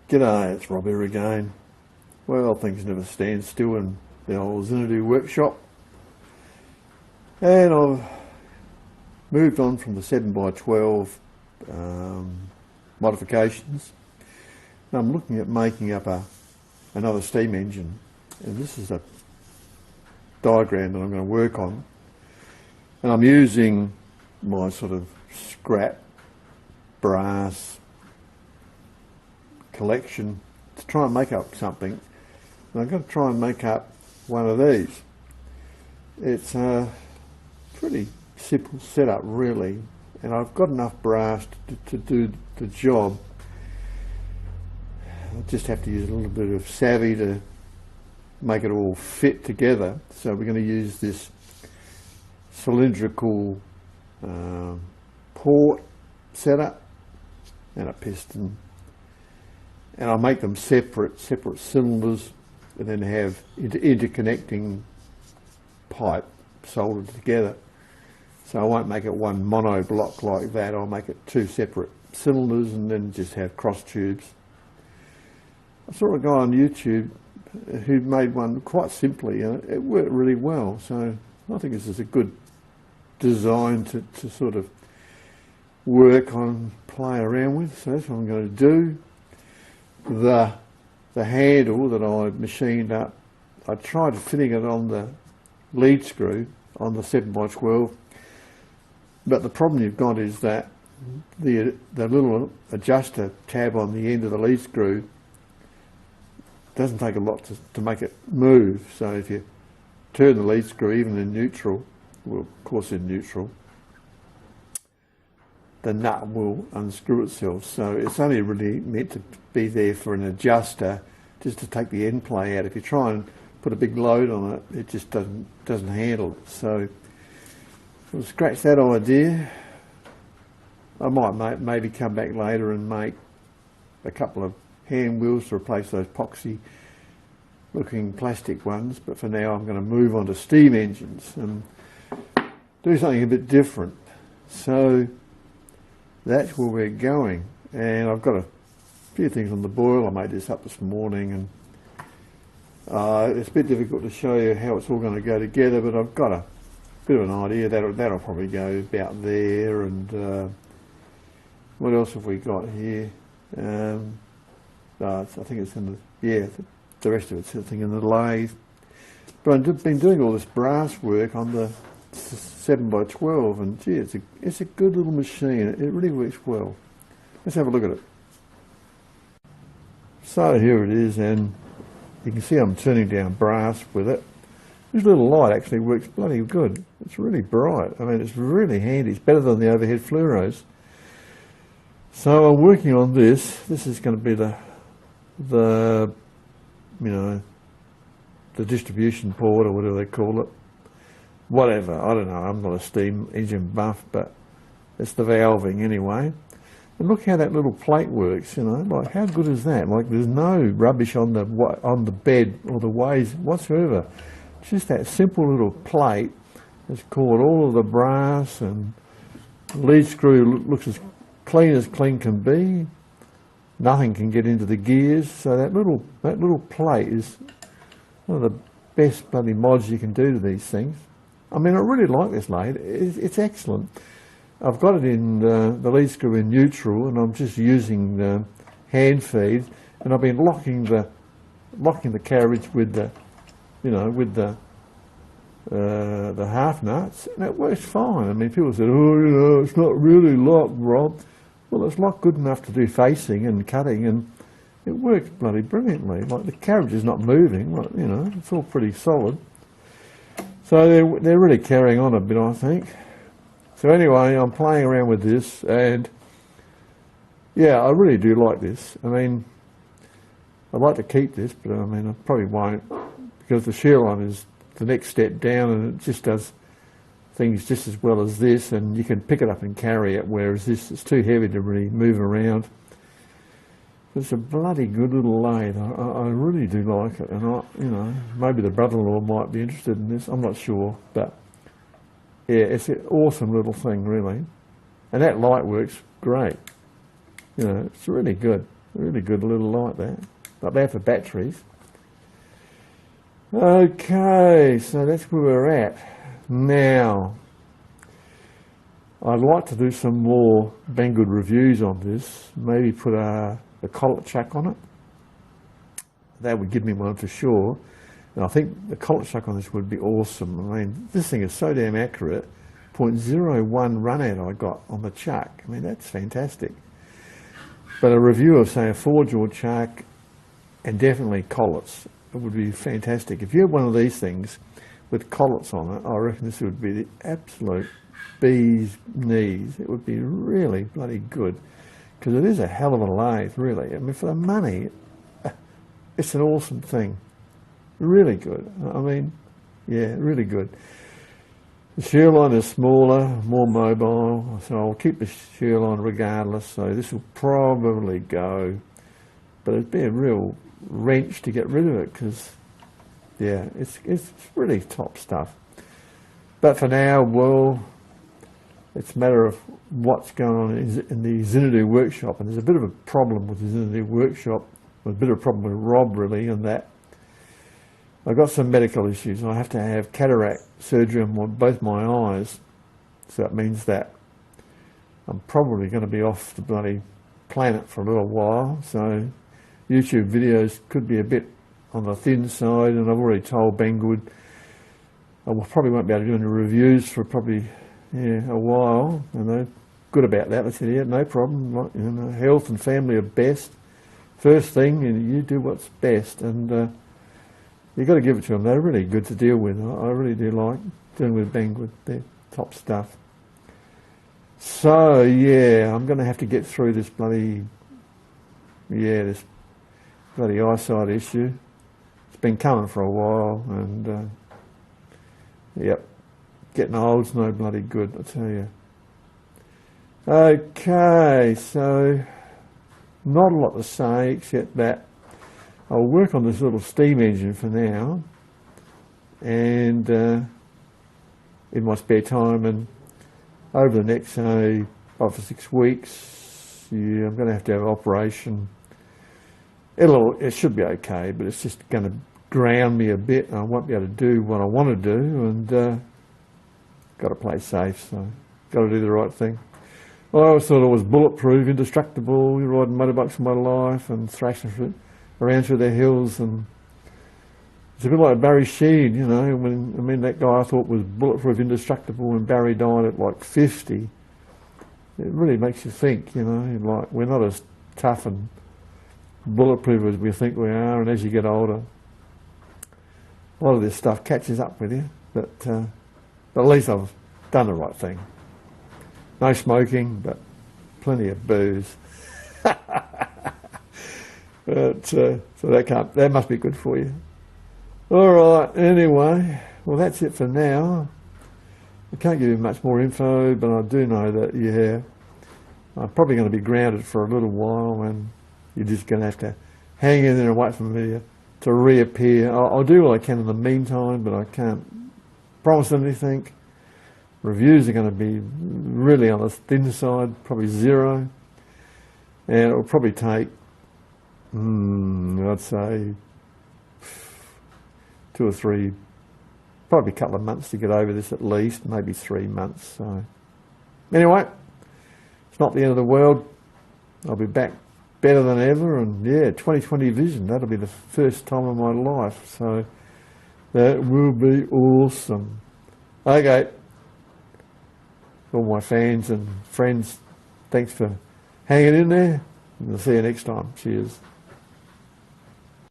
G'day, it's Rob here again. Well, things never stand still in the old Xynudu workshop. And I've moved on from the 7x12 modifications. Now I'm looking at making up another steam engine. And this is a diagram that I'm going to work on. And I'm using my sort of scrap brass collection to try and make up something. And I'm going to try and make up one of these. It's a pretty simple setup really, and I've got enough brass to do the job. I just have to use a little bit of savvy to make it all fit together. So we're going to use this cylindrical port setup and a piston, and I'll make them separate cylinders and then have interconnecting pipe soldered together. So I won't make it one mono block like that. I'll make it two separate cylinders and then just have cross tubes. I saw a guy on YouTube who made one quite simply and it worked really well. So I think this is a good design to sort of work on, play around with. So that's what I'm going to do. The handle that I machined up, I tried fitting it on the lead screw on the 7x12, but the problem you've got is that the little adjuster tab on the end of the lead screw doesn't take a lot to make it move. So if you turn the lead screw even in neutral, well of course in neutral, the nut will unscrew itself. So it's only really meant to be there for an adjuster, just to take the end play out. If you try and put a big load on it, it just doesn't handle it. So we'll scratch that idea. I might maybe come back later and make a couple of hand wheels to replace those epoxy looking plastic ones, but for now I'm going to move on to steam engines and do something a bit different. So that's where we're going, and I've got a few things on the boil. I made this up this morning, and it's a bit difficult to show you how it's all going to go together, but I've got a bit of an idea. That'll probably go about there. And what else have we got here? I think it's in the rest of it's sitting in the lathe. But I've been doing all this brass work on the 7x12, and gee, it's a good little machine. It really works well. Let's have a look at it. So here it is, and you can see I'm turning down brass with it. This little light actually works bloody good. It's really bright. I mean, it's really handy. It's better than the overhead fluoros. So I'm working on this. This is going to be the distribution port, or whatever they call it. Whatever, I don't know, I'm not a steam engine buff, but it's the valving anyway. And look how that little plate works, like how good is that? Like there's no rubbish on the bed or the ways whatsoever. It's just that simple little plate has caught all of the brass, and the lead screw looks as clean can be. Nothing can get into the gears, so that little plate is one of the best bloody mods you can do to these things. I mean, I really like this lathe. It's excellent. I've got it in the lead screw in neutral, and I'm just using the hand feed, and I've been locking the carriage with the half nuts, and it works fine. I mean, people said, "Oh, it's not really locked, Rob." Well, it's locked good enough to do facing and cutting, and it works bloody brilliantly. Like the carriage is not moving. Like, it's all pretty solid. So they're really carrying on a bit, I think. So anyway, I'm playing around with this, and yeah, I really do like this. I mean, I'd like to keep this, but I mean, I probably won't, because the shear line is the next step down, and it just does things just as well as this, and you can pick it up and carry it, whereas this is too heavy to really move around. It's a bloody good little lathe. I really do like it, and maybe the brother-in-law might be interested in this. I'm not sure, but yeah, it's an awesome little thing, really. And that light works great. It's really good. Really good little light there. Not bad for batteries. Okay, so that's where we're at. Now, I'd like to do some more Banggood reviews on this. Maybe put a collet chuck on it. That would give me one for sure. And I think the collet chuck on this would be awesome. I mean, this thing is so damn accurate. 0.01 run out I got on the chuck. I mean, that's fantastic. But a review of, say, a 4-jaw chuck and definitely collets, it would be fantastic. If you had one of these things with collets on it, I reckon this would be the absolute bee's knees. It would be really bloody good, because it is a hell of a lathe, really. I mean, for the money, it's an awesome thing. Really good. I mean, yeah, really good. The shear line is smaller, more mobile, so I'll keep the shear line regardless, so this will probably go, but it'd be a real wrench to get rid of it, because, yeah, it's really top stuff. But for now, well, it's a matter of what's going on in the Xynudu workshop, and there's a bit of a problem with the Xynudu workshop, a bit of a problem with Rob, really, in that I've got some medical issues. I have to have cataract surgery on both my eyes, so that means that I'm probably going to be off the bloody planet for a little while, so YouTube videos could be a bit on the thin side, and I've already told Banggood I probably won't be able to do any reviews for probably a while, and they're good about that. They said, yeah, no problem, you know, health and family are best, first thing, and you do what's best, and you've got to give it to them. They're really good to deal with. I really do like dealing with Banggood. They're top stuff. So, yeah, I'm going to have to get through this bloody eyesight issue. It's been coming for a while, and, yep, getting old's no bloody good, I tell you. Okay, so not a lot to say except that I'll work on this little steam engine for now, and in my spare time, and over the next, say, 5 or 6 weeks, yeah, I'm going to have an operation. It should be okay, but it's just going to ground me a bit, and I won't be able to do what I want to do, and got to play safe, so got to do the right thing. Well, I always thought I was bulletproof, indestructible, riding motorbikes all my life and thrashing around through the hills, and it's a bit like Barry Sheed, you know. That guy I thought was bulletproof, indestructible, and Barry died at like 50. It really makes you think, you know, like we're not as tough and bulletproof as we think we are, and as you get older, a lot of this stuff catches up with you. But at least I've done the right thing. No smoking, but plenty of booze. But, so that must be good for you. All right, anyway, well, that's it for now. I can't give you much more info, but I do know that, yeah, I'm probably going to be grounded for a little while, and you're just going to have to hang in there and wait for me to reappear. I'll do what I can in the meantime, but I can't promise anything. Reviews are going to be really on the thin side, probably 0, and it'll probably take, I'd say 2 or 3, probably a couple of months to get over this at least, maybe 3 months. So anyway, it's not the end of the world. I'll be back better than ever, and yeah, 2020 vision, that'll be the first time of my life, so that will be awesome. Okay, all my fans and friends, thanks for hanging in there, and I'll see you next time. Cheers.